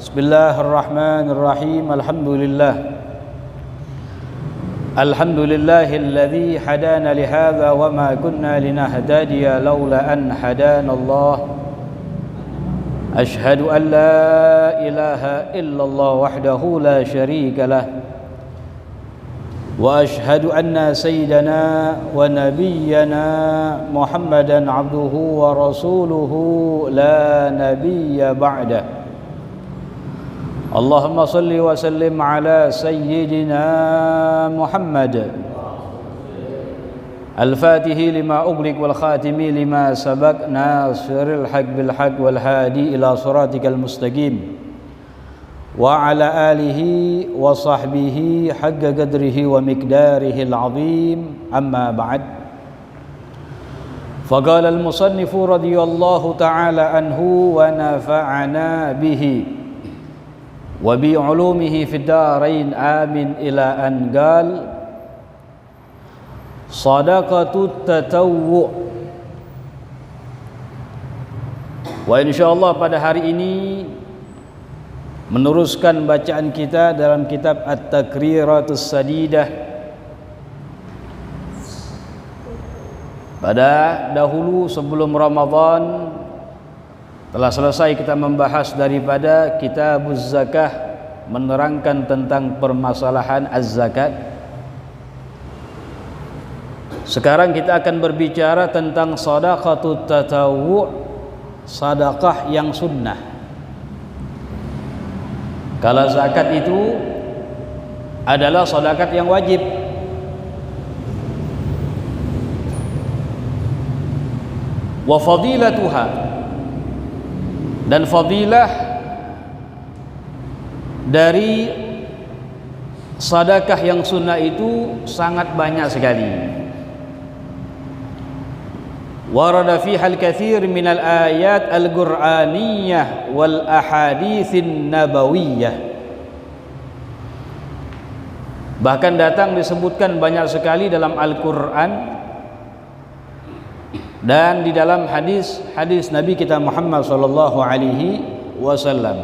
Bismillahirrahmanirrahim. Alhamdulillahilladzi hadana li hadza wa ma kunna linahtadiya laula an hadanallah. Ashhadu an la ilaha illallah wahdahu la syarika lah. Wa ashhadu anna sayyidana wa nabiyyana Muhammadan abduhu wa rasuluhu la nabiyya ba'dah. Allahumma salli wa sallim ala sayyidina Muhammad al-fatihi lima ughliq wal khatimi lima sabaq nasiril haq bil haq wal hadi ila siratikal mustaqim wa ala alihi wa sahbihi haqqa qadrihi wa miqdarihi al-azim amma ba'd. Faqala al-musannifu radhiyallahu ta'ala anhu wa nafa'ana bihi wa bi ulumihi fid darain amin ila an qal sadaqatut tatawwu'. Wa insyaallah pada hari ini meneruskan bacaan kita dalam kitab At-Takriratus Sadidah. Pada dahulu sebelum Ramadan telah selesai kita membahas daripada Kitabuz Zakah, menerangkan tentang permasalahan az-zakat. Sekarang kita akan berbicara tentang shadaqatut tatawwu', sedekah yang sunnah. Kalau zakat itu adalah sedekah yang wajib. Wa fadilatuha, dan fadilah dari sedekah yang sunnah itu sangat banyak sekali. Warada fiha al-katsir min al-ayat al-Qur'aniyah wal ahaditsin nabawiyah. Bahkan datang disebutkan banyak sekali dalam Al-Qur'an dan di dalam hadis Nabi kita Muhammad sallallahu alaihi wasallam.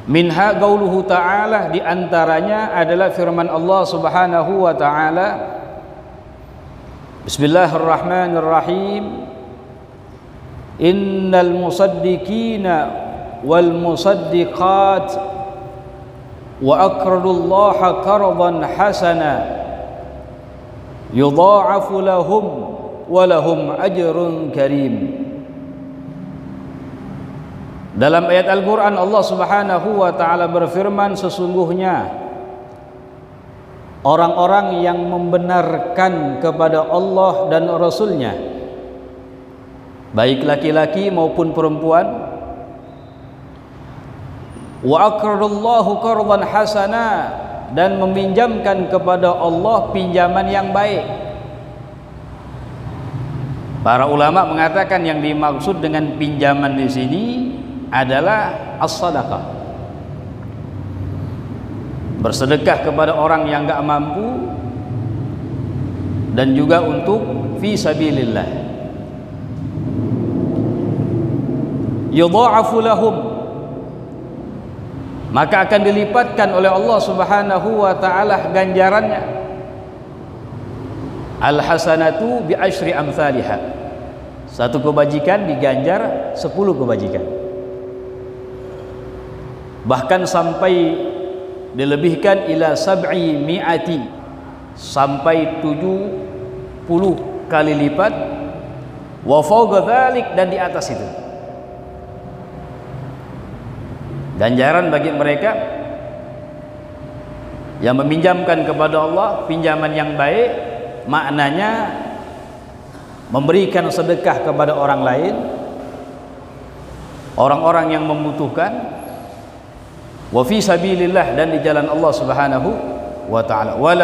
Minha qauluhu ta'ala, di antaranya adalah firman Allah Subhanahu wa taala, Bismillahirrahmanirrahim, Innal musaddiqina wal musaddiqat wa aqradullaha qardan hasana yudha'afu lahum wa lahum ajrun karim. Dalam ayat Al-Qur'an Allah Subhanahu wa taala berfirman, sesungguhnya orang-orang yang membenarkan kepada Allah dan Rasul-Nya, baik laki-laki maupun perempuan, wa aqradallahu qardan hasana, dan meminjamkan kepada Allah pinjaman yang baik. Para ulama mengatakan yang dimaksud dengan pinjaman di sini adalah as-sadaqah, bersedekah kepada orang yang enggak mampu, dan juga untuk fi sabilillah. Yudha'afu lahum, maka akan dilipatkan oleh Allah Subhanahu wa taala ganjarannya. Al-hasanatu bi asyri amsalihha, satu kebajikan diganjar 10 kebajikan. Bahkan sampai dilebihkan ila sab'i mi'ati, sampai 70 kali lipat, wa fawqa dzalik, dan di atas itu. Ganjaran bagi mereka yang meminjamkan kepada Allah pinjaman yang baik, maknanya memberikan sedekah kepada orang lain, orang-orang yang membutuhkan, wa fi sabilillah, dan di jalan Allah Subhanahu wa taala, wa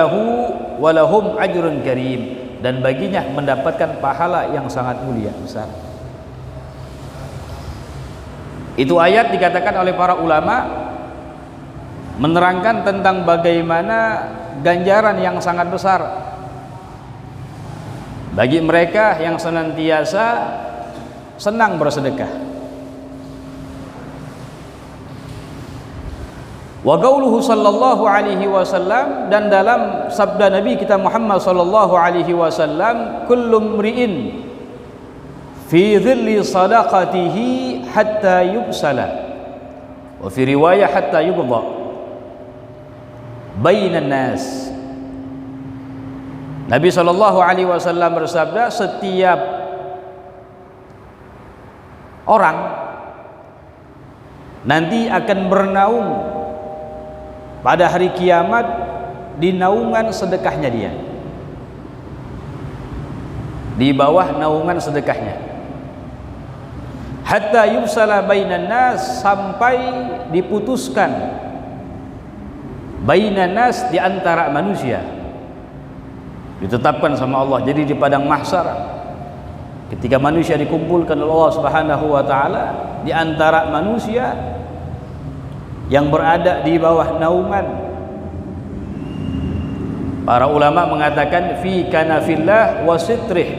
lahum ajrun karim, dan baginya mendapatkan pahala yang sangat mulia besar. Itu ayat dikatakan oleh para ulama menerangkan tentang bagaimana ganjaran yang sangat besar bagi mereka yang senantiasa senang bersedekah. Wa qauluhu sallallahu alaihi wasallam, dan dalam sabda Nabi kita Muhammad sallallahu alaihi wasallam, kullu mri'in fi dhilli sadaqatihi hatta yubsala, wa fi riwayah hatta yubda bainan nas. Nabi sallallahu alaihi wasallam bersabda, setiap orang nanti akan bernaung pada hari kiamat di naungan sedekahnya dia, di bawah naungan sedekahnya, hatta yubsala bainan nas, sampai diputuskan bainan nas, di antara manusia, ditetapkan sama Allah. Jadi di padang mahsyar ketika manusia dikumpulkan oleh Allah Subhanahu wa taala, di antara manusia yang berada di bawah naungan, para ulama mengatakan fi kanafillah wa sitrih,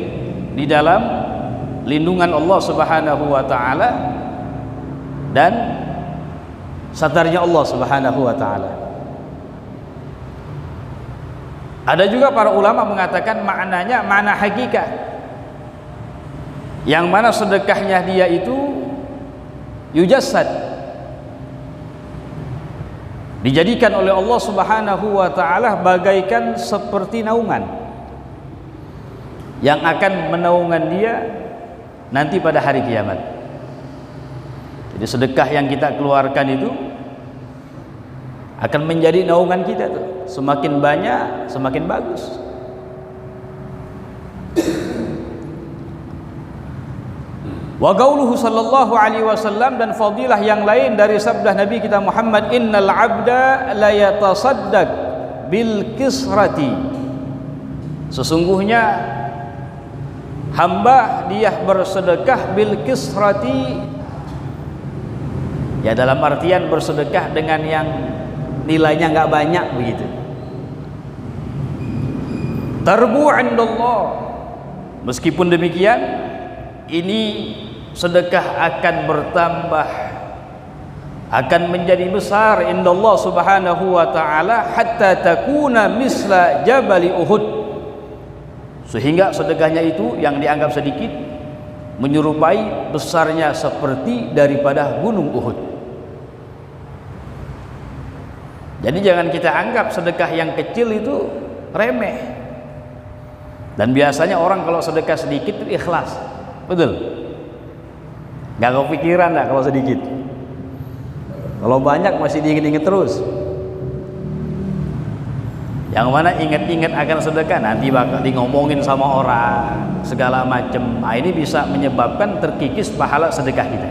di dalam lindungan Allah Subhanahu wa taala dan satarnya Allah Subhanahu wa taala. Ada juga para ulama mengatakan maknanya makna hakikat, yang mana sedekahnya dia itu yujassad, dijadikan oleh Allah Subhanahu wa taala bagaikan seperti naungan yang akan menaungan dia nanti pada hari kiamat. Jadi sedekah yang kita keluarkan itu akan menjadi naungan kita tuh. Semakin banyak semakin bagus. Wa qauluhu sallallahu alaihi wasallam, dan fadilah yang lain dari sabda Nabi kita Muhammad, innal abda la yatasaddaq bil kisrati, sesungguhnya hamba dia bersedekah bil kisrati, ya dalam artian bersedekah dengan yang nilainya enggak banyak begitu. Tarbu indallah, meskipun demikian ini sedekah akan bertambah, akan menjadi besar indallah Subhanahu wa taala, hatta takuna misla jabali Uhud, sehingga sedekahnya itu yang dianggap sedikit menyerupai besarnya seperti daripada gunung Uhud. Jadi jangan kita anggap sedekah yang kecil itu remeh. Dan biasanya orang kalau sedekah sedikit itu ikhlas, betul? Gak kepikiran lah kalau sedikit. Kalau banyak masih diinget-inget terus. Yang mana ingat-ingat akan sedekah nanti bakal di ngomongin sama orang segala macam. Nah, ini bisa menyebabkan terkikis pahala sedekah kita.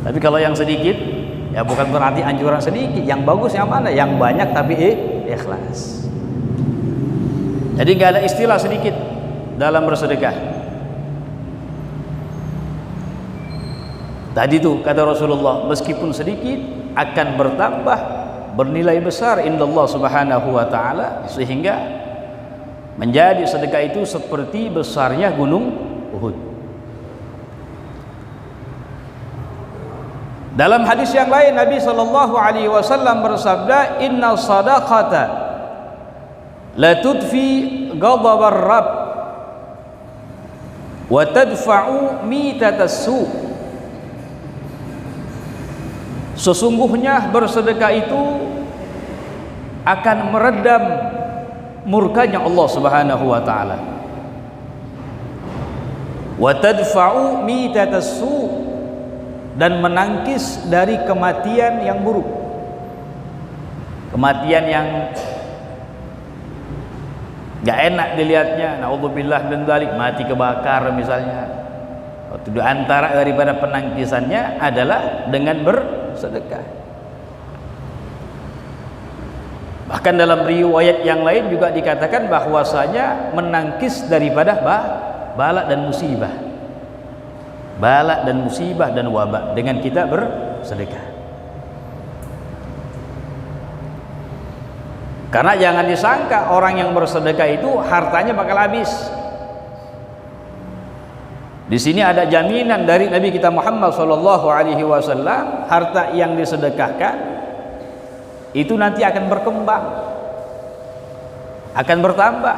Tapi kalau yang sedikit, ya bukan berarti anjuran sedikit. Yang bagus yang mana? Yang banyak tapi ikhlas. Jadi gak ada istilah sedikit dalam bersedekah. Tadi tuh kata Rasulullah, meskipun sedikit akan bertambah bernilai besar indallah Subhanahu wa taala, sehingga menjadi sedekah itu seperti besarnya gunung Uhud. Dalam hadis yang lain Nabi sallallahu alaihi wasallam bersabda, inna sadaqata la tudfi ghadabar rabb wa tadfa'u mitatas su. Sesungguhnya bersedekah itu akan meredam murkanya Allah Subhanahu wa taala. Wa tadfa'u mitatas su, dan menangkis dari kematian yang buruk. Kematian yang gak enak dilihatnya, naudzubillah min dzalik, mati kebakar misalnya. Di antara daripada penangkisannya adalah dengan bersedekah. Bahkan dalam riwayat yang lain juga dikatakan bahwasanya menangkis daripada bala dan musibah. Bala dan musibah dan wabah dengan kita bersedekah. Karena jangan disangka orang yang bersedekah itu hartanya bakal habis. Di sini ada jaminan dari Nabi kita Muhammad sallallahu alaihi wasallam, harta yang disedekahkan itu nanti akan berkembang, akan bertambah.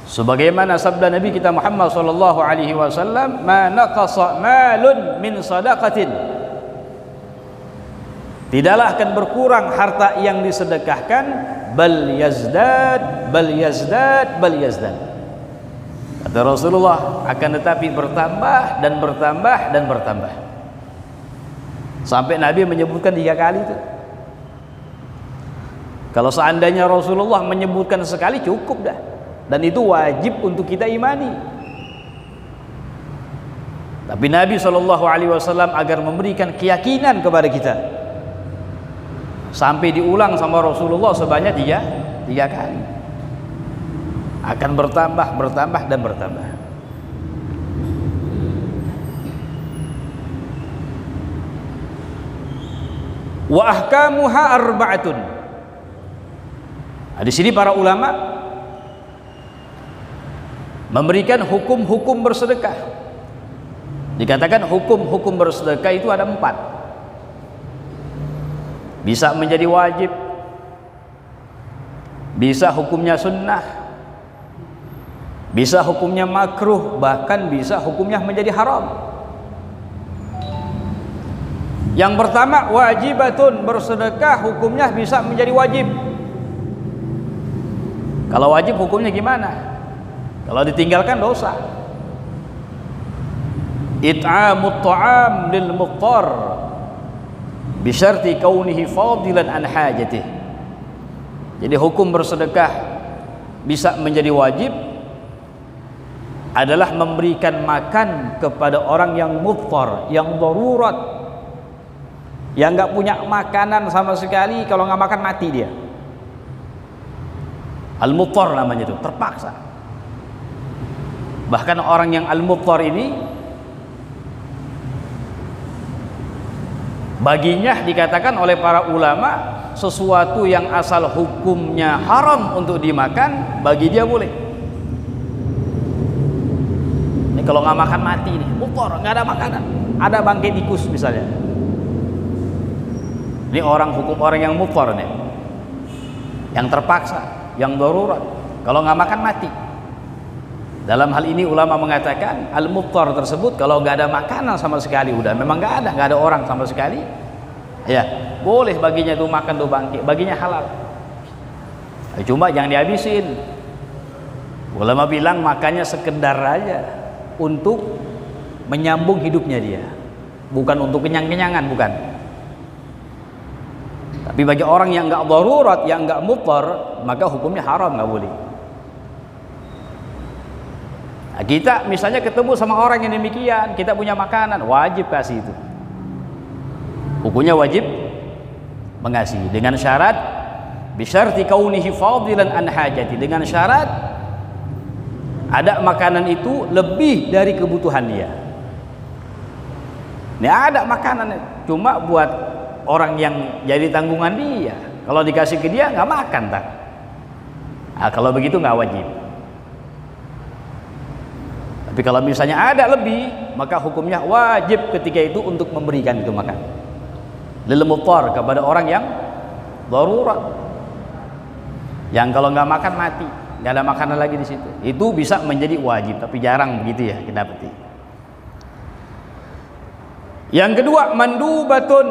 Sebagaimana sabda Nabi kita Muhammad sallallahu alaihi wasallam, "Ma naqasa malun min shadaqatin." Tidaklah akan berkurang harta yang disedekahkan, bal yazdad, bal yazdad, bal yazdad. Kata Rasulullah, akan tetapi bertambah dan bertambah dan bertambah. Sampai Nabi menyebutkan 3 kali itu. Kalau seandainya Rasulullah menyebutkan sekali cukup dah. Dan itu wajib untuk kita imani. Tapi Nabi SAW agar memberikan keyakinan kepada kita, sampai diulang sama Rasulullah sebanyak 3 kali. Akan bertambah, bertambah dan bertambah. Wa ahkamuha arba'atun. Di sini para ulama memberikan hukum-hukum bersedekah. Dikatakan hukum-hukum bersedekah itu ada 4. Bisa menjadi wajib, bisa hukumnya sunnah, bisa hukumnya makruh, bahkan bisa hukumnya menjadi haram. Yang pertama, wajibatun, bersedekah hukumnya bisa menjadi wajib. Kalau wajib hukumnya gimana? Kalau ditinggalkan dosa. It'amut ta'am lil muttar bi syarti kaunihi fadilan an hajatih. Jadi hukum bersedekah bisa menjadi wajib adalah memberikan makan kepada orang yang muttar, yang darurat, yang nggak punya makanan sama sekali. Kalau nggak makan mati dia. Al-muttar namanya itu, terpaksa. Bahkan orang yang al-muttar ini baginya dikatakan oleh para ulama sesuatu yang asal hukumnya haram untuk dimakan, bagi dia boleh. Ini kalau nggak makan mati nih, muttar, nggak ada makanan, ada bangkai tikus misalnya. Ini hukum orang yang muttar nih, yang terpaksa, yang darurat. Kalau nggak makan mati. Dalam hal ini ulama mengatakan al-muttar tersebut kalau nggak ada makanan sama sekali, udah memang nggak ada orang sama sekali, ya boleh baginya tuh makan tuh bangkai, baginya halal. Cuma jangan dihabisin. Ulama bilang makannya sekedar aja untuk menyambung hidupnya dia, bukan untuk kenyang-kenyangan, bukan. Tapi bagi orang yang nggak darurat, yang nggak muttar, maka hukumnya haram, nggak boleh. Nah, kita misalnya ketemu sama orang yang demikian, kita punya makanan, wajib kasih itu. Hukumnya wajib mengasih dengan syarat bisyarti kaunihi fadilan an hajati, dengan syarat ada makanan itu lebih dari kebutuhan dia. Ini ada makanan cuma buat orang yang jadi tanggungan dia. Kalau dikasih ke dia nggak makan tak. Nah, kalau begitu nggak wajib. Tapi kalau misalnya ada lebih, maka hukumnya wajib ketika itu untuk memberikan itu makan. Lil muttar, kepada orang yang darurat, yang kalau nggak makan mati, nggak ada makanan lagi di situ. Itu bisa menjadi wajib, tapi jarang begitu ya kita dapati. Yang kedua, mandubatun,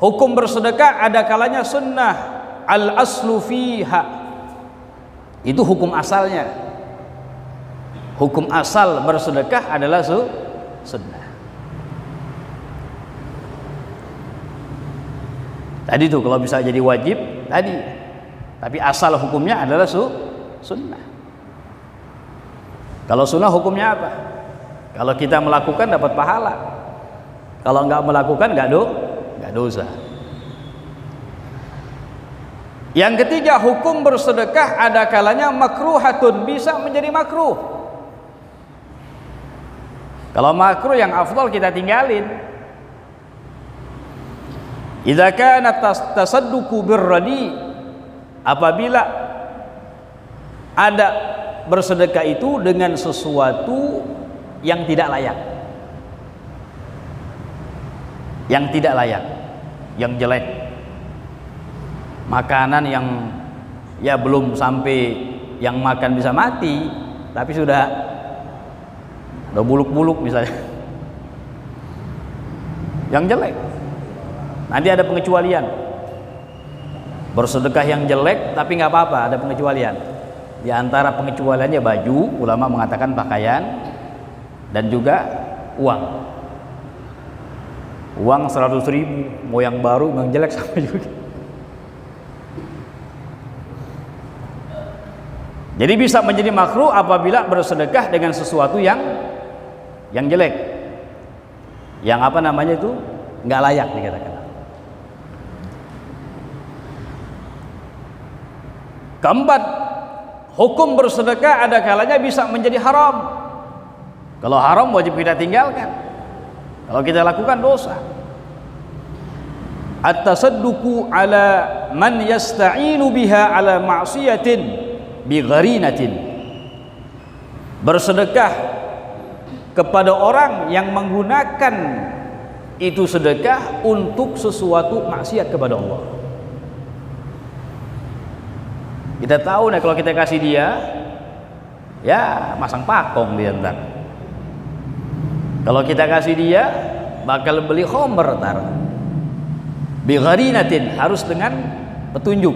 hukum bersedekah ada kalanya sunnah, al aslu fiha, itu hukum asalnya. Hukum asal bersedekah adalah sunnah. Tadi tuh kalau bisa jadi wajib tadi, tapi asal hukumnya adalah sunnah. Kalau sunnah hukumnya apa? Kalau kita melakukan dapat pahala, kalau nggak melakukan nggak dosa. Yang ketiga, hukum bersedekah ada kalanya makruhatun, bisa menjadi makruh. Kalau makruh yang afdal kita tinggalin. Idza kana tasadduqu birradi, apabila ada bersedekah itu dengan sesuatu yang tidak layak, yang jelek, makanan yang ya belum sampai yang makan bisa mati, tapi sudah buluk-buluk misalnya, yang jelek. Nanti ada pengecualian. Bersedekah yang jelek tapi nggak apa-apa, ada pengecualian. Di antara pengecualiannya baju, ulama mengatakan pakaian, dan juga uang. Uang 100.000, mau yang baru, mau yang jelek sama juga. Jadi bisa menjadi makruh apabila bersedekah dengan sesuatu yang jelek, yang apa namanya itu nggak layak dikatakan. Keempat, hukum bersedekah ada kalanya bisa menjadi haram. Kalau haram wajib kita tinggalkan. Kalau kita lakukan dosa. At-tasadduqu ala man yasta'inu biha ala ma'siyatin bi gharinatin. Bersedekah kepada orang yang menggunakan itu sedekah untuk sesuatu maksiat kepada Allah. Kita tahu nih kalau kita kasih dia, ya masang pakong dia ntar. Kalau kita kasih dia, bakal beli khomer ntar. Bi gharinatin, harus dengan petunjuk.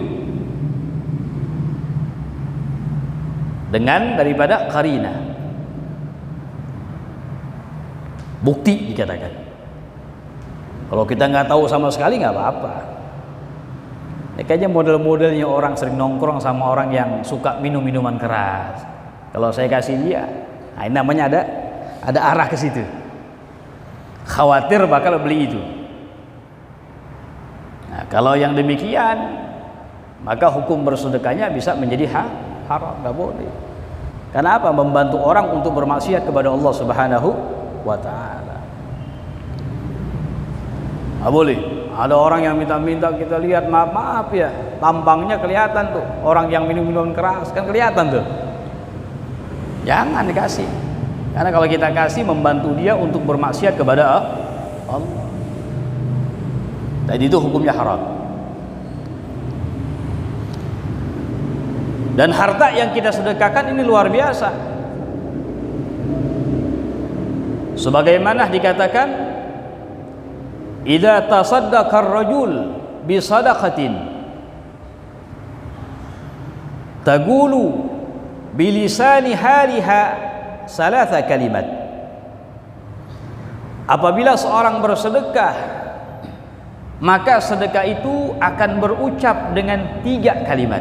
Dengan daripada qarina. Bukti dikatakan. Kalau kita nggak tahu sama sekali nggak apa-apa. Ini kayaknya model-modelnya orang sering nongkrong sama orang yang suka minum minuman keras. Kalau saya kasih dia, nah ini namanya ada arah ke situ. Khawatir bakal beli itu. Nah, kalau yang demikian, maka hukum bersedekahnya bisa menjadi haram, nggak boleh. Karena apa? Membantu orang untuk bermaksiat kepada Allah Subhanahu wa Ta'ala. Nggak boleh. Ada orang yang minta-minta, kita lihat, maaf ya, tampangnya kelihatan tuh, orang yang minum-minuman keras kan kelihatan tuh. Jangan dikasih. Karena kalau kita kasih, membantu dia untuk bermaksiat kepada Allah. Jadi itu hukumnya haram. Dan harta yang kita sedekahkan ini luar biasa. Sebagaimana dikatakan, idza tasaddaqa ar-rajul bi sadaqatin taqulu bi lisani haliha salasa kalimat. Apabila seorang bersedekah, maka sedekah itu akan berucap dengan 3 kalimat.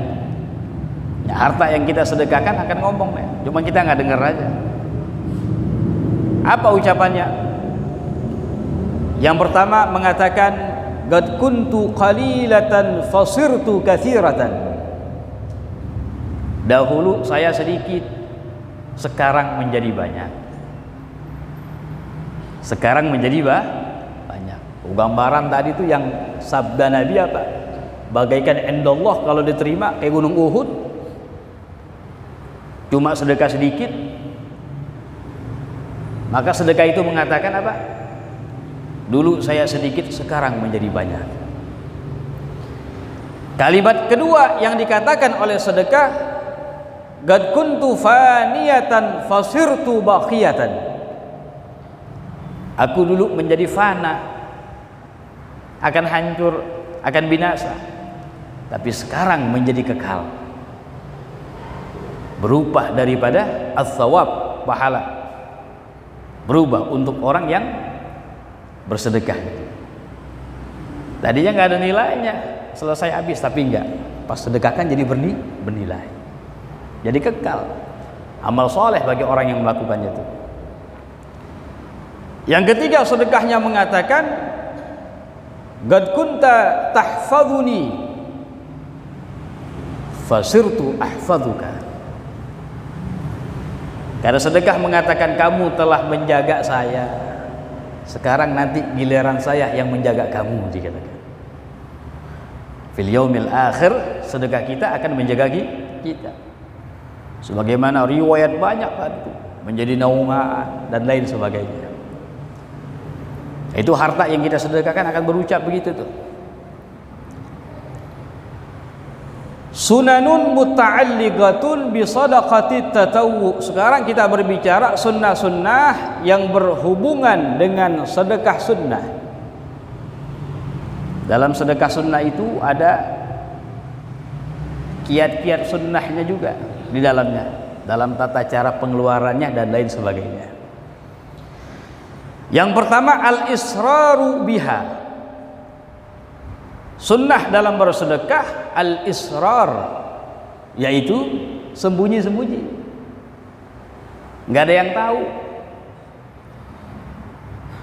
Ya, harta yang kita sedekahkan akan ngomong, cuma kita nggak dengar aja. Apa ucapannya? Yang pertama mengatakan, qad kuntu qalilatan fasirtu katsiratan. Dahulu saya sedikit, sekarang menjadi banyak. Sekarang menjadi banyak. Gambaran tadi itu yang sabda Nabi apa? Bagaikan endallah kalau diterima kayak gunung Uhud. Cuma sedekah sedikit. Maka sedekah itu mengatakan apa? Dulu saya sedikit, sekarang menjadi banyak. Kalimat kedua yang dikatakan oleh sedekah, qad kuntu faniyatan fasirtu baqiyatan. Aku dulu menjadi fana, akan hancur, akan binasa, tapi sekarang menjadi kekal, berupa daripada as-sawab, pahala, berubah untuk orang yang bersedekah. Tadinya nggak ada nilainya, selesai habis, tapi enggak, pas sedekahkan jadi bernilai, jadi kekal, amal soleh bagi orang yang melakukannya itu. Yang ketiga, sedekahnya mengatakan, qad kunta tahfadhuni fasirtu ahfadhuka. Karena sedekah mengatakan, kamu telah menjaga saya, sekarang nanti giliran saya yang menjaga kamu, dikatakan. Fil yaumil akhir, sedekah kita akan menjaga kita. Sebagaimana riwayat banyak tadi menjadi naungan dan lain sebagainya. Itu harta yang kita sedekahkan akan berucap begitu tuh. Sunanun muta'alliqatun bi shadaqati tatawwu. Sekarang kita berbicara sunnah-sunnah yang berhubungan dengan sedekah sunnah. Dalam sedekah sunnah itu ada kiat-kiat sunnahnya juga di dalamnya, dalam tata cara pengeluarannya dan lain sebagainya. Yang pertama al-israru biha. Sunnah dalam bersedekah al-israr, yaitu sembunyi-sembunyi, nggak ada yang tahu.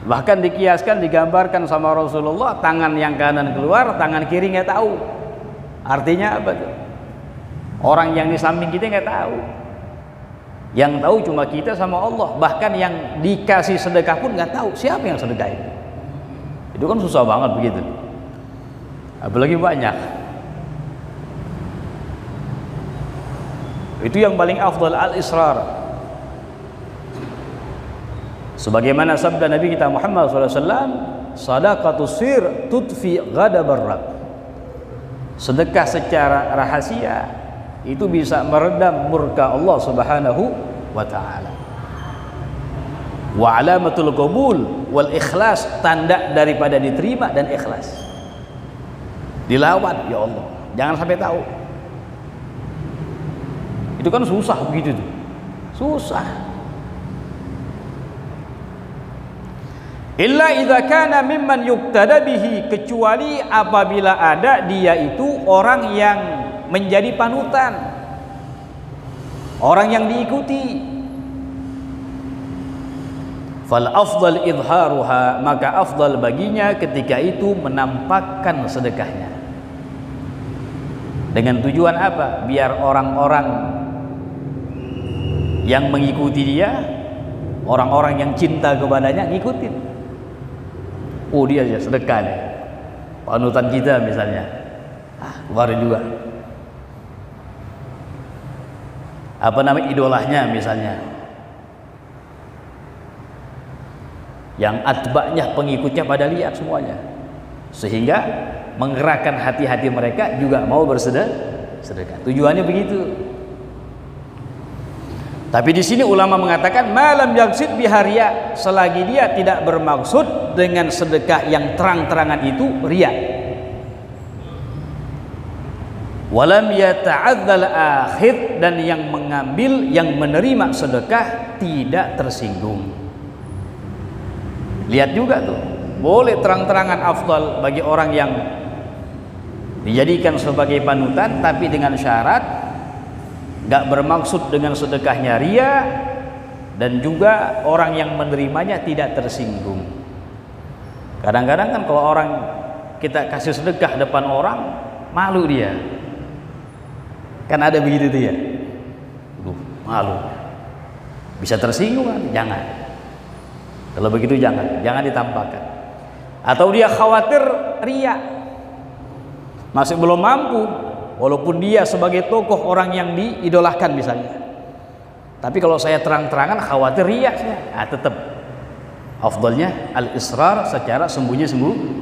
Bahkan dikiaskan, digambarkan sama Rasulullah, tangan yang kanan keluar, tangan kiri nggak tahu. Artinya apa tuh? Orang yang di samping kita nggak tahu. Yang tahu cuma kita sama Allah. Bahkan yang dikasih sedekah pun nggak tahu siapa yang sedekah itu. Itu kan susah banget begitu. Apalagi banyak. Itu yang paling afdal al-israr. Sebagaimana sabda Nabi kita Muhammad SAW, sadaqatus sir tudfi ghadabar rabb. Sedekah secara rahasia itu bisa meredam murka Allah Subhanahu wa taala. Wa alamatul qabul wal ikhlas, tanda daripada diterima dan ikhlas. Dilawan, ya Allah, jangan sampai tahu. Itu kan susah begitu tuh. Susah. Illa idza kana mimman yuqtada bihi, kecuali apabila ada dia itu orang yang menjadi panutan, orang yang diikuti. Fal afdal idharuha, maka afdal baginya ketika itu menampakkan sedekahnya. Dengan tujuan apa? Biar orang-orang yang mengikuti dia, orang-orang yang cinta kepadanya ngikutin. Oh, dia aja sedekah nih, panutan kita misalnya, keluarin juga. Apa namanya, idolahnya misalnya, yang atba'nya, pengikutnya pada lihat semuanya, sehingga menggerakkan hati-hati mereka juga mau bersedekah. Tujuannya begitu. Tapi di sini ulama mengatakan malam yaqsid biharia, selagi dia tidak bermaksud dengan sedekah yang terang-terangan itu riya. Walam yata'adzal akhid, dan yang mengambil, yang menerima sedekah tidak tersinggung. Lihat juga tuh, boleh terang-terangan afdal bagi orang yang dijadikan sebagai panutan, tapi dengan syarat nggak bermaksud dengan sedekahnya ria, dan juga orang yang menerimanya tidak tersinggung. Kadang-kadang kan kalau orang kita kasih sedekah depan orang, malu dia, kan ada begitu tuh ya. Malu, bisa tersinggung kan? Jangan. Kalau begitu jangan ditampakkan. Atau dia khawatir ria, masih belum mampu, walaupun dia sebagai tokoh orang yang diidolakan misalnya. Tapi kalau saya terang-terangan khawatir riya saya. Tetap afdalnya al-israr, secara sembunyi-sembunyi.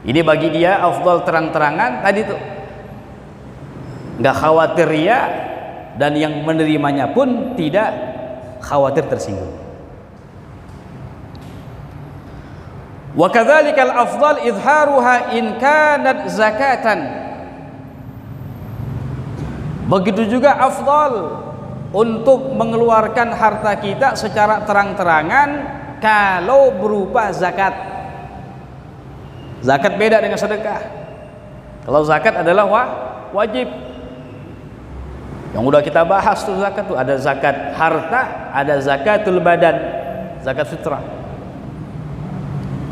Ini bagi dia afdal terang-terangan tadi tuh. Enggak khawatir riya, dan yang menerimanya pun tidak khawatir tersinggung. Wa kadzalikal afdal izharuha in kanat zakatan. Begitu juga afdal untuk mengeluarkan harta kita secara terang-terangan kalau berupa zakat. Zakat beda dengan sedekah. Kalau zakat adalah wajib. Yang udah kita bahas tuh zakat tuh, ada zakat harta, ada zakatul badan, zakat fitrah.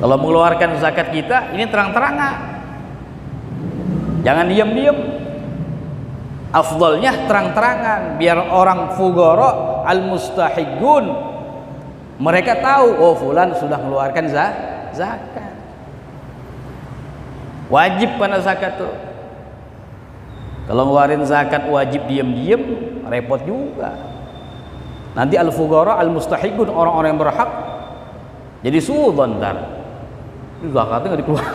Kalau mengeluarkan zakat kita ini terang-terangan, jangan diam-diam. Afdalnya terang-terangan, biar orang fugara al-mustahigun mereka tahu, oh fulan sudah mengeluarkan zakat. Wajib pada zakat tuh. Kalau ngeluarin zakat wajib diam-diam, repot juga. Nanti al-fuqara al-mustahiqun, orang-orang yang berhak jadi suudzon ntar. Itu zakatnya nggak dikeluar.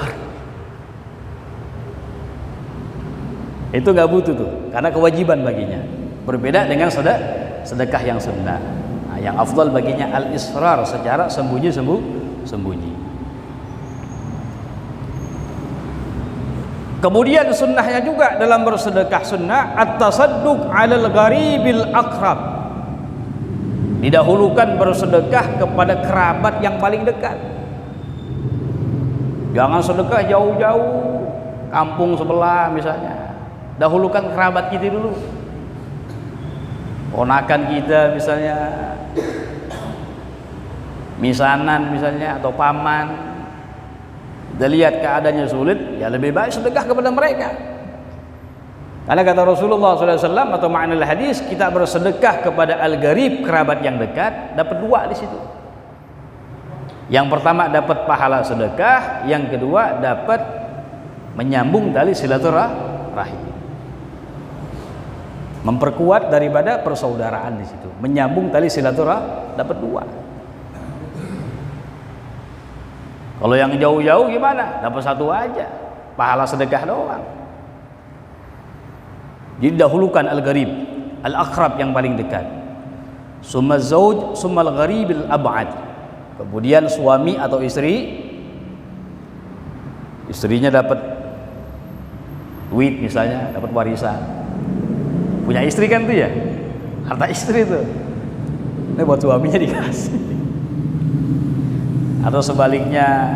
Itu nggak butuh tuh, karena kewajiban baginya. Berbeda dengan sedekah yang sunnah. Nah, yang afdal baginya al-israr, secara sembunyi. Kemudian sunnahnya juga dalam bersedekah sunnah at-tasadduq 'alal gharibil aqrab. Didahulukan bersedekah kepada kerabat yang paling dekat. Jangan sedekah jauh-jauh, kampung sebelah misalnya. Dahulukan kerabat kita dulu. Ponakan kita misalnya, misanan misalnya, atau paman. Kita lihat keadaannya sulit, ya lebih baik sedekah kepada mereka. Karena kata Rasulullah SAW atau makna hadis, kita bersedekah kepada al-gharib, kerabat yang dekat, dapat dua di situ. Yang pertama dapat pahala sedekah, yang kedua dapat menyambung tali silaturahim. Memperkuat daripada persaudaraan di situ. Menyambung tali silaturahim dapat dua. Kalau yang jauh-jauh gimana? Dapat satu aja, pahala sedekah doang. Jadi dahulukan al-gharib, al-aqrab yang paling dekat. Summa zauj, summa al-gharibil ab'ad. Kemudian suami atau istri, istrinya dapat duit misalnya, dapat warisan. Punya istri kan tuh ya, harta istri tuh. Ini buat suaminya dikasih. Atau sebaliknya,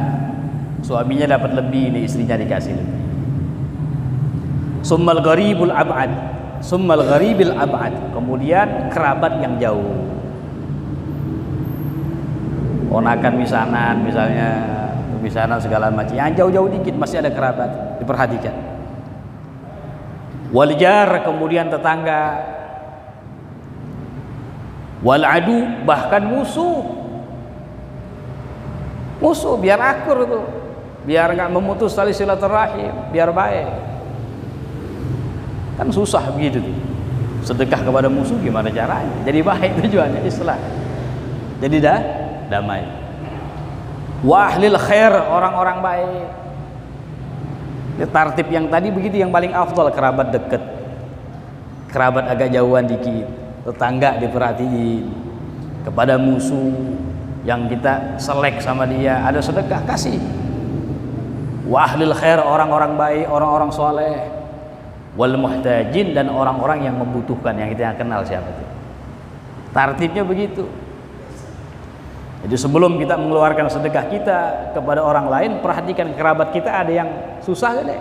suaminya dapat lebih, ini istrinya dikasih lebih. Summal gharibul ab'ad, summal gharibil ab'ad. Kemudian kerabat yang jauh, ponakan misanan misalnya, misanan segala macam, yang jauh-jauh dikit masih ada kerabat, diperhatikan. Wal jar, kemudian tetangga. Wal adu, bahkan musuh. Musuh biar akur tuh, biar nggak memutus tali silaturahim, biar baik. Kan susah begitu tuh. Sedekah kepada musuh gimana caranya? Jadi baik tujuannya, islah. Jadi damai. Wa ahlil khair, orang-orang baik. Ini tartib yang tadi begitu, yang paling afdal kerabat dekat. Kerabat agak jauhan dikit, tetangga diperhatiin. Kepada musuh yang kita selek sama dia, ada sedekah, kasih. Wa ahlil khair, orang-orang baik, orang-orang soleh. Wal muhtajin, dan orang-orang yang membutuhkan, yang kita kenal siapa itu. Tartibnya begitu. Jadi sebelum kita mengeluarkan sedekah kita kepada orang lain, perhatikan kerabat kita ada yang susah gak deh?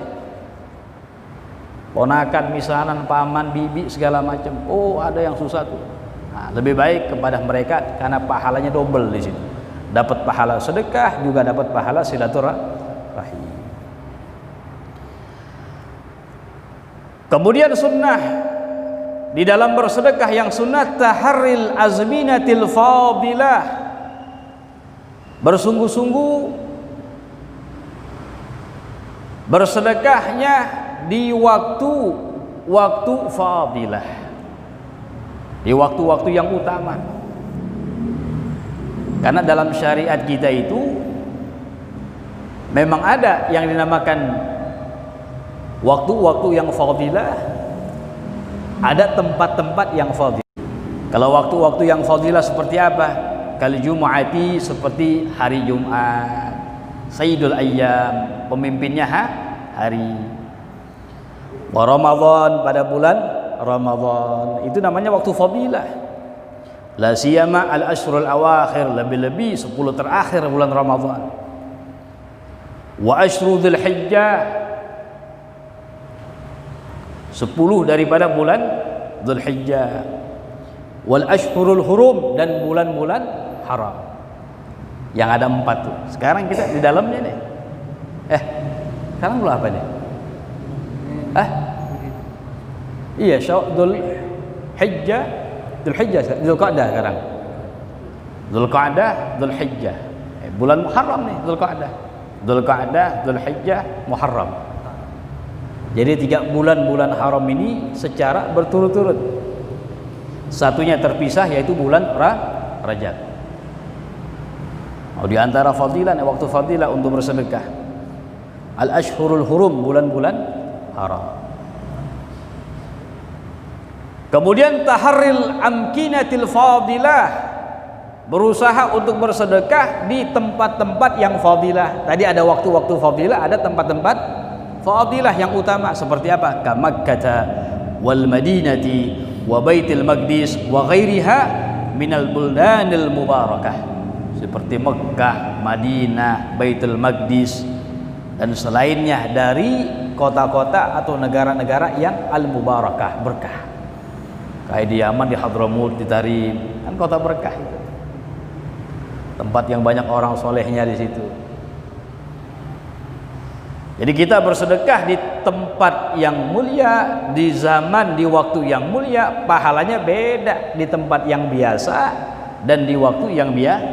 Ponakan, misanan, paman, bibi, segala macam. Oh, ada yang susah tuh. Nah, lebih baik kepada mereka karena pahalanya double di situ. Dapat pahala sedekah, juga dapat pahala silaturahim. Kemudian sunnah di dalam bersedekah yang sunnah, taharril azminatil fadilah. Bersungguh-sungguh bersedekahnya di waktu fadilah, di waktu-waktu yang utama. Karena dalam syariat kita itu memang ada yang dinamakan waktu-waktu yang fadilah, ada tempat-tempat yang fadilah. Kalau waktu-waktu yang fadilah seperti apa? Kal Jumu'ati, seperti hari Jumat. Sayyidul Ayyam, pemimpinnya hari. Wa Ramadan, pada bulan Ramadan, itu namanya waktu fadilah. La siyama al-ashrul awakhir, lebih-lebih 10 terakhir bulan Ramadan. Wa ashru dzul hijjah, 10 daripada bulan Dzul Hijjah. Wal ashhurul hurum, dan bulan-bulan haram. Yang ada 4 tuh. Sekarang kita di dalamnya nih. Sekarang bulan apa nih? Iya, Dzul Hijjah, Dzul Hijjah, Dzul Qa'dah sekarang. Dzul Qa'dah, Dzul Hijjah. Bulan Muharram nih, Dzul Qa'dah. Dzul Qa'dah, Dzul Hijjah, Muharram. Jadi 3 bulan-bulan haram ini secara berturut-turut. Satunya terpisah yaitu bulan Rajab. Di antara fadilah, waktu fadilah untuk bersedekah. Al-Ashhurul Hurum, bulan-bulan haram. Kemudian taharril amkinatil fadilah, berusaha untuk bersedekah di tempat-tempat yang fadilah. Tadi ada waktu-waktu fadilah, ada tempat-tempat fadilah yang utama. Seperti apa? Ka Makkah wal Madinati wa Baitul Maqdis wa ghairiha minal buldanil mubarakah. Seperti Mekah, Madinah, Baitul Maqdis dan selainnya dari kota-kota atau negara-negara yang al-mubarakah, berkah. Kayak di Yaman, di Hadramut, di Tarim, kan kota berkah itu. Tempat yang banyak orang solehnya di situ. Jadi kita bersedekah di tempat yang mulia, di zaman, di waktu yang mulia, pahalanya beda di tempat yang biasa dan di waktu yang biasa.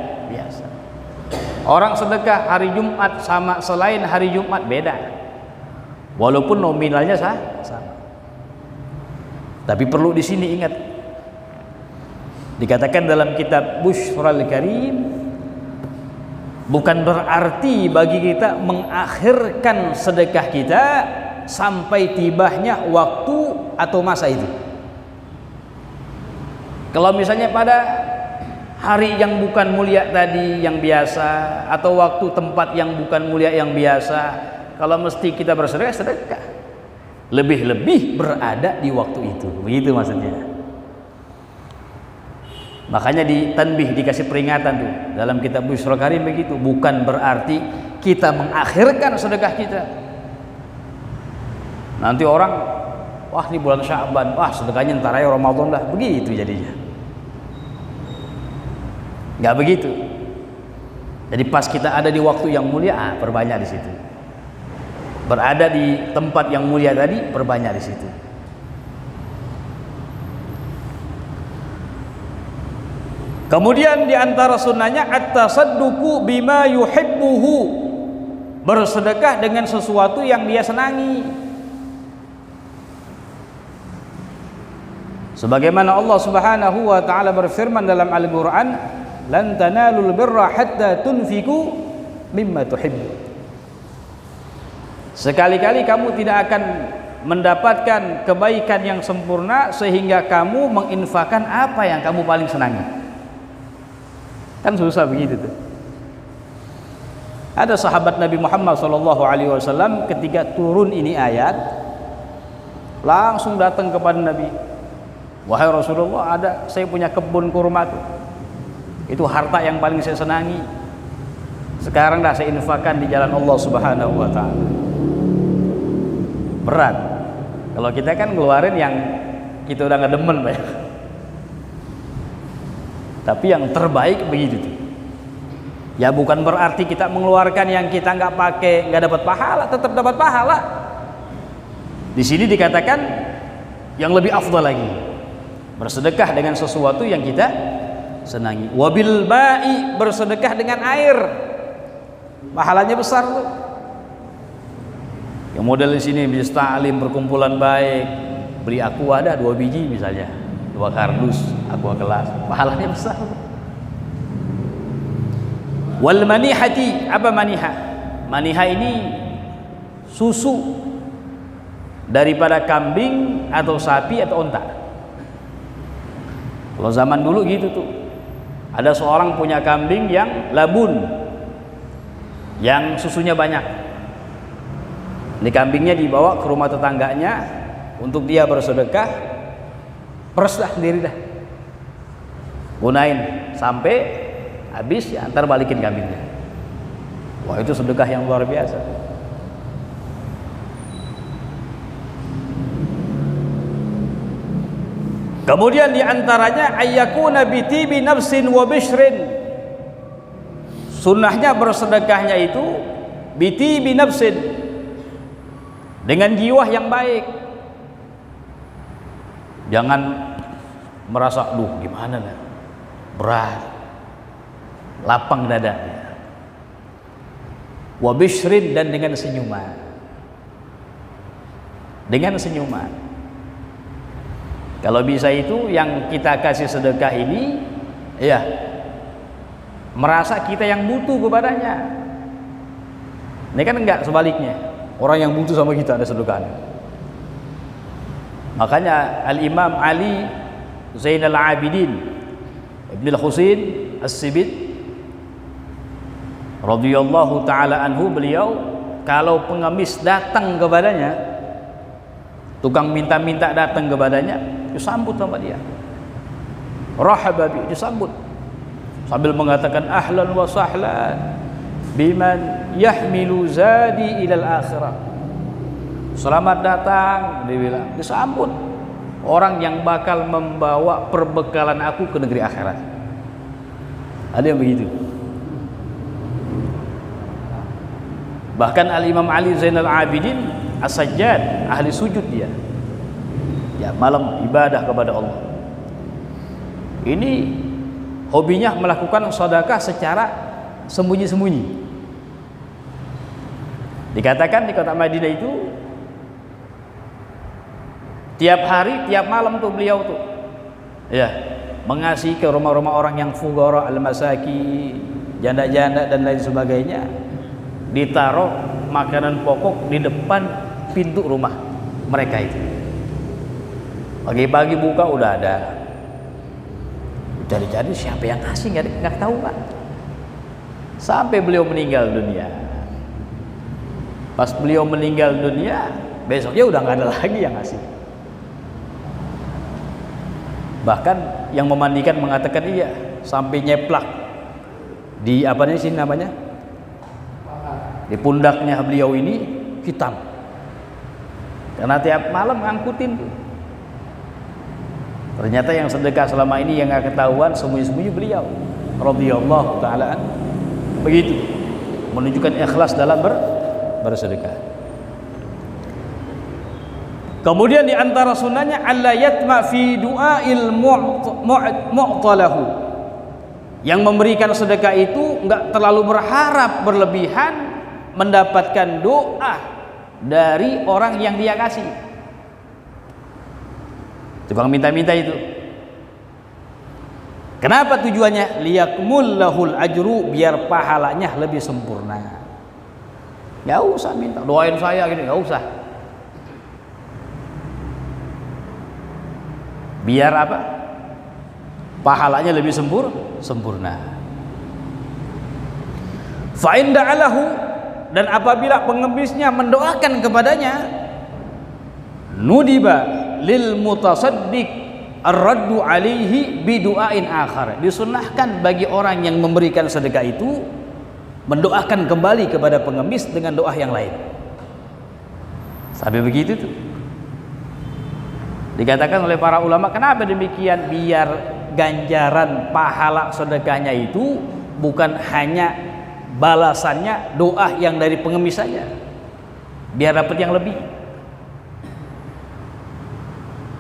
Orang sedekah hari Jumat sama selain hari Jumat beda, walaupun nominalnya sama. Tapi perlu di sini ingat, dikatakan dalam kitab Bushral Karim, bukan berarti bagi kita mengakhirkan sedekah kita sampai tibanya waktu atau masa itu. Kalau misalnya pada hari yang bukan mulia tadi, yang biasa, atau waktu tempat yang bukan mulia yang biasa, kalau mesti kita bersedekah, sedekah lebih-lebih berada di waktu itu, begitu maksudnya. Makanya di tanbih, dikasih peringatan tuh dalam kitab Bushral Karim begitu, bukan berarti kita mengakhirkan sedekah kita. Nanti orang, wah ini bulan Sya'ban, wah sedekahnya ntar aja Ramadan dah, begitu jadinya. Nggak begitu. Jadi pas kita ada di waktu yang mulia, perbanyak di situ. Berada di tempat yang mulia tadi, perbanyak di situ. Kemudian di antara sunnahnya at-tasadduqu bima yuhibbuhu, bersedekah dengan sesuatu yang dia senangi. Sebagaimana Allah Subhanahu wa taala berfirman dalam Al-Qur'an, lan tanalul birra hatta tunfiku mimma tuhibbu. Sekali-kali kamu tidak akan mendapatkan kebaikan yang sempurna sehingga kamu menginfakkan apa yang kamu paling senangi. Kan susah begitu tuh. Ada sahabat Nabi Muhammad SAW ketika turun ini ayat, langsung datang kepada Nabi, wahai Rasulullah, saya punya kebun kurma tuh. Itu harta yang paling saya senangi. Sekarang dah saya infakkan di jalan Allah Subhanahu wa taala. Berat. Kalau kita kan ngeluarin yang kita udah nggak demen, Pak. Tapi yang terbaik begitu tuh. Ya bukan berarti kita mengeluarkan yang kita nggak pakai nggak dapat pahala, tetap dapat pahala. Di sini dikatakan yang lebih afdal lagi, bersedekah dengan sesuatu yang kita senangi. Wabil ba'i, bersedekah dengan air, pahalanya besar tuh. Yang model di sini bisa ta'lim, perkumpulan baik, beli aqua ada 2 biji misalnya, 2 kardus aqua gelas, pahalanya besar tuh. Wal manihati, apa maniha? Maniha ini susu daripada kambing atau sapi atau onta. Kalau zaman dulu gitu tuh, ada seorang punya kambing yang labun, yang susunya banyak. Ini kambingnya dibawa ke rumah tetangganya untuk dia bersedekah, peres dah sendiri dah, gunain sampai habis, ya antar balikin kambingnya. Wah, itu sedekah yang luar biasa. Kemudian diantaranya ayyakuna bitibi nafsin wa bishrin, sunnahnya bersedekahnya itu bitibi nafsin, dengan jiwa yang baik. Jangan merasa duh gimana lah, berat, lapang dada. Wa bishrin, dan dengan senyuman. Dengan senyuman. Kalau bisa itu yang kita kasih sedekah ini ya merasa kita yang butuh kepadanya. Ini kan enggak, sebaliknya. Orang yang butuh sama kita ada sedekahnya. Makanya Al-Imam Ali Zainal Abidin Ibn Al-Husain As-Sibit radhiyallahu taala anhu, beliau kalau pengemis datang kepadanya, tukang minta-minta datang kepadanya, disambut sama dia. Rahababi, disambut sambil mengatakan ahlan wa sahlan biman yahmilu zadi ilal akhirah. Selamat datang, dia bilang, disambut orang yang bakal membawa perbekalan aku ke negeri akhirat. Ada yang begitu. Bahkan Al-Imam Ali Zainal Abidin As-Sajjad, ahli sujud dia. Ya, malam ibadah kepada Allah. Ini hobinya melakukan sedekah secara sembunyi-sembunyi. Dikatakan di kota Madinah itu tiap hari, tiap malam tuh beliau tuh ya mengasihi ke rumah-rumah orang yang fuqara, al-masaki, janda-janda dan lain sebagainya. Ditaruh makanan pokok di depan pintu rumah mereka itu. Pagi-pagi buka udah ada. Cari-cari siapa yang ngasih, nggak tahu kan. Sampai beliau meninggal dunia. Pas beliau meninggal dunia, besoknya udah nggak ada lagi yang ngasih. Bahkan yang memandikan mengatakan iya, sampai nyeplak di apa nih sih namanya, di pundaknya beliau ini hitam, karena tiap malam ngangkutin tuh. Ternyata yang sedekah selama ini yang nggak ketahuan sembunyi-sembunyi beliau radhiyallahu taala begitu, menunjukkan ikhlas dalam bersedekah. Kemudian di antara sunnahnya alla yatma fi du'ail mu'talahu. Yang memberikan sedekah itu enggak terlalu berharap berlebihan mendapatkan doa dari orang yang dia kasih. Tukang minta-minta itu. Kenapa tujuannya? Liyakmul lahul ajru, biar pahalanya lebih sempurna. Nggak usah minta, doain saya gini, nggak usah. Biar apa? Pahalanya lebih sempurna. Fa in da'alahu, dan apabila pengemisnya mendoakan kepadanya, nudiba lil mutasaddiq ar-raddu alaihi bidu'ain akhar. Disunnahkan bagi orang yang memberikan sedekah itu mendoakan kembali kepada pengemis dengan doa yang lain. Sampai begitu tuh. Dikatakan oleh para ulama, kenapa demikian? Biar ganjaran pahala sedekahnya itu bukan hanya balasannya doa yang dari pengemis saja, biar dapat yang lebih.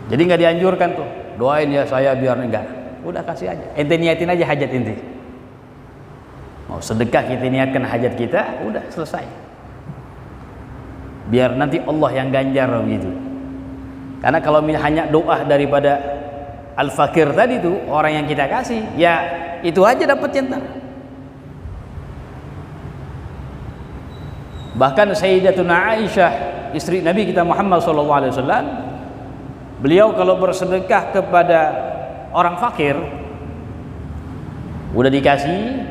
Jadi nggak dianjurkan tuh, doain ya saya biar enggak. Udah kasih aja, ente niatin aja hajat ente. Mau sedekah kita niatkan hajat kita, udah selesai. Biar nanti Allah yang ganjar begitu. Karena kalau hanya doa daripada al-fakir tadi tuh, orang yang kita kasih, ya itu aja dapat cinta. Bahkan Sayyidatuna Aisyah, istri Nabi kita Muhammad SAW, beliau kalau bersedekah kepada orang fakir, udah dikasih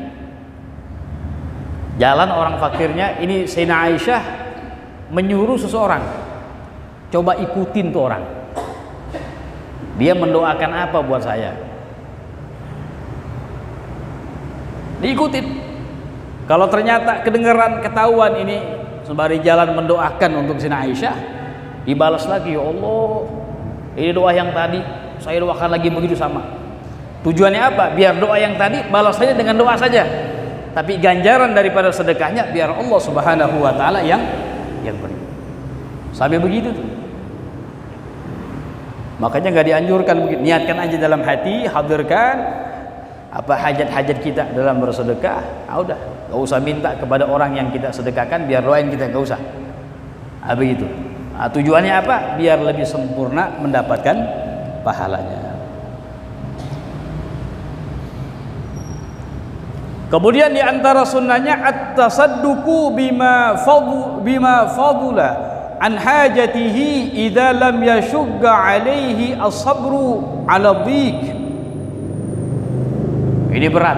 jalan orang fakirnya, ini Sayyidina Aisyah menyuruh seseorang, coba ikutin tuh orang, dia mendoakan apa buat saya, diikutin. Kalau ternyata kedengeran, ketahuan ini sembari jalan mendoakan untuk Sayyidina Aisyah, dibalas lagi, ya Allah, ini doa yang tadi saya doakan lagi begitu sama. Tujuannya apa? Biar doa yang tadi balas saja dengan doa saja, tapi ganjaran daripada sedekahnya biar Allah Subhanahu wa taala yang beri. Sampai begitu tuh. Makanya nggak dianjurkan begitu. Niatkan aja dalam hati, hadirkan apa hajat-hajat kita dalam bersedekah. Udah, nggak usah minta kepada orang yang kita sedekahkan biar doain kita, nggak usah. Begitu. Tujuannya apa? Biar lebih sempurna mendapatkan pahalanya. Kemudian di antara sunnahnya at-tasadduqu bima fadula an hajatihi idza lam yashugga alaihi as-sabru ala dhiq. Ini berat.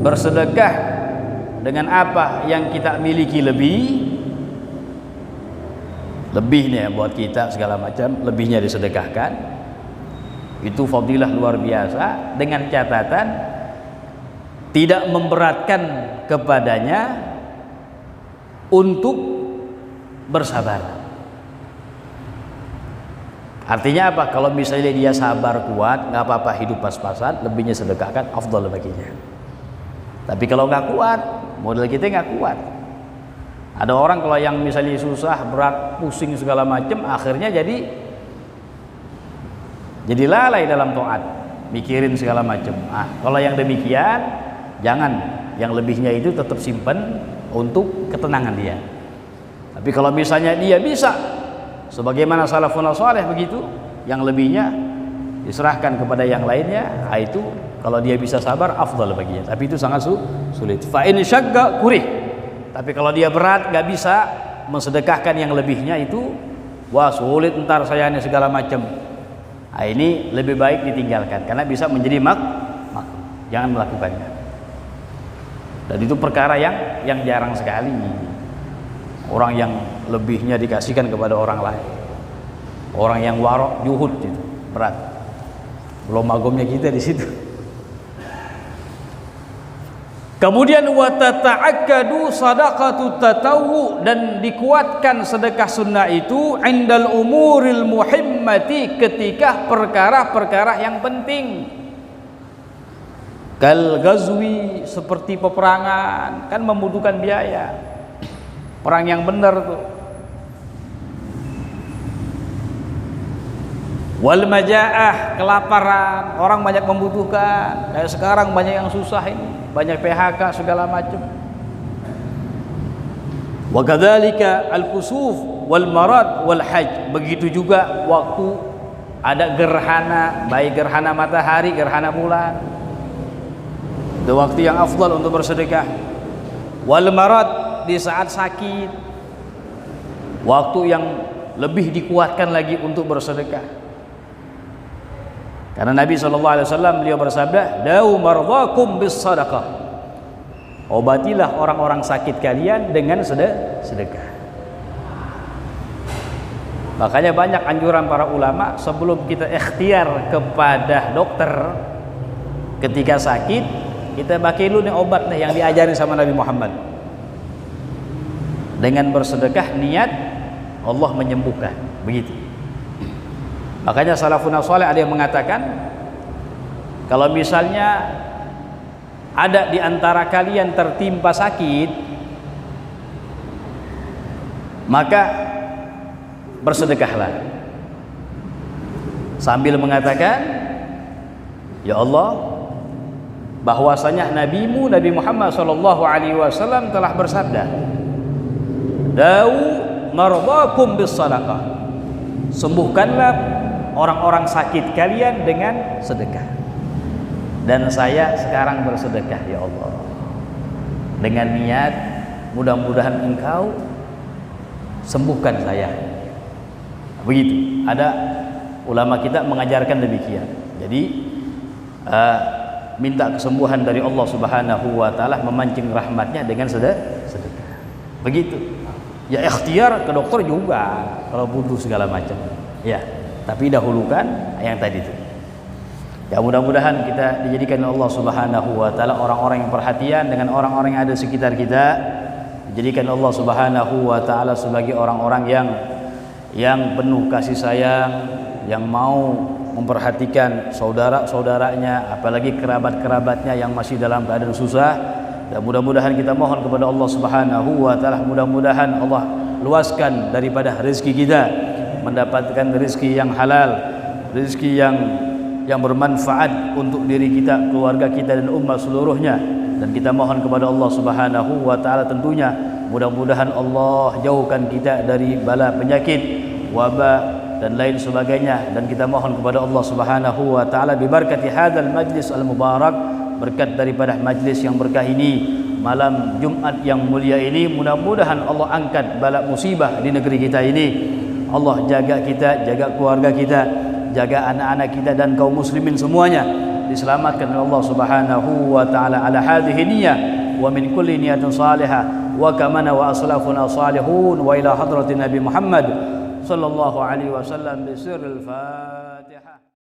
Bersedekah dengan apa yang kita miliki lebihnya buat kita segala macam, lebihnya disedekahkan. Itu fadilah luar biasa, dengan catatan tidak memberatkan kepadanya untuk bersabar. Artinya apa? Kalau misalnya dia sabar kuat, nggak apa-apa, hidup pas-pasan, lebihnya sedekahkan, afdal baginya. Tapi kalau nggak kuat, model kita nggak kuat. Ada orang kalau yang misalnya susah, berat, pusing segala macam, akhirnya jadi lalai dalam taat, mikirin segala macam. Kalau yang demikian, jangan, yang lebihnya itu tetap simpan untuk ketenangan dia. Tapi kalau misalnya dia bisa sebagaimana salafun saleh begitu, yang lebihnya diserahkan kepada yang lainnya, itu kalau dia bisa sabar afdal baginya. Tapi itu sangat sulit. Fa in syagga kurih. Tapi kalau dia berat, nggak bisa mensedekahkan yang lebihnya, itu wah sulit, ntar saya ini segala macam. Ini lebih baik ditinggalkan karena bisa menjadi jangan melakukannya. Dan itu perkara yang jarang sekali. Orang yang lebihnya dikasihkan kepada orang lain. Orang yang warok juhud itu berat. Belum magomnya kita di situ. Kemudian wa tata'akkadu sadaqatu tatawwu, dan dikuatkan sedekah sunnah itu indal umuril muhimmati, ketika perkara-perkara yang penting. Kal ghazwi, seperti peperangan, kan membutuhkan biaya. Perang yang benar tuh. Wal majaah, kelaparan, orang banyak membutuhkan. Kayak sekarang banyak yang susah ini, banyak PHK segala macam. Wa kadzalika al-kusuf wal marad wal hajj. Begitu juga waktu ada gerhana, baik gerhana matahari, gerhana bulan. Itu waktu yang afdal untuk bersedekah. Wal marad, di saat sakit, waktu yang lebih dikuatkan lagi untuk bersedekah. Karena Nabi SAW beliau bersabda, "Dau mardhakum bis sadaqah." Obatilah orang-orang sakit kalian dengan sedekah. Makanya banyak anjuran para ulama sebelum kita ikhtiar kepada dokter ketika sakit, kita pakai dulu nih obat nih yang diajarin sama Nabi Muhammad. Dengan bersedekah niat Allah menyembuhkan, begitu. Makanya salafun saleh ada yang mengatakan, kalau misalnya ada di antara kalian tertimpa sakit, maka bersedekahlah sambil mengatakan, ya Allah, bahwasanya nabimu Nabi Muhammad SAW telah bersabda, "Dau mardhakum bis sadaqah." Sembuhkanlah orang-orang sakit kalian dengan sedekah. Dan saya sekarang bersedekah ya Allah, dengan niat mudah-mudahan Engkau sembuhkan saya. Begitu. Ada ulama kita mengajarkan demikian. Jadi minta kesembuhan dari Allah Subhanahu wa taala, memancing rahmatnya dengan sedekah. Begitu. Ya ikhtiar ke dokter juga kalau butuh segala macam. Ya, tapi dahulukan yang tadi itu. Ya mudah-mudahan kita dijadikan Allah Subhanahu wa taala orang-orang yang perhatian dengan orang-orang yang ada di sekitar kita. Dijadikan Allah Subhanahu wa taala sebagai orang-orang yang penuh kasih sayang, yang mau memperhatikan saudara-saudaranya, apalagi kerabat-kerabatnya yang masih dalam keadaan susah. Dan mudah-mudahan kita mohon kepada Allah Subhanahu wa taala, mudah-mudahan Allah luaskan daripada rezeki kita, mendapatkan rezeki yang halal, rezeki yang bermanfaat untuk diri kita, keluarga kita dan umat seluruhnya. Dan kita mohon kepada Allah Subhanahu wa taala tentunya mudah-mudahan Allah jauhkan kita dari bala penyakit, wabah, dan lain sebagainya, dan kita mohon kepada Allah Subhanahu wa taala bibarakati hadzal majlis al mubarak, berkat daripada majlis yang berkah ini, malam Jumat yang mulia ini, mudah-mudahan Allah angkat bala musibah di negeri kita ini. Allah jaga kita, jaga keluarga kita, jaga anak-anak kita dan kaum muslimin semuanya diselamatkan oleh Allah Subhanahu wa taala ala hadhihi niyyah wa min kulli niyatin salihah wa kamana wa aslafuna salihun wa ila hadratin Nabi Muhammad sallallahu alaihi wasallam bi sirril Fatiha.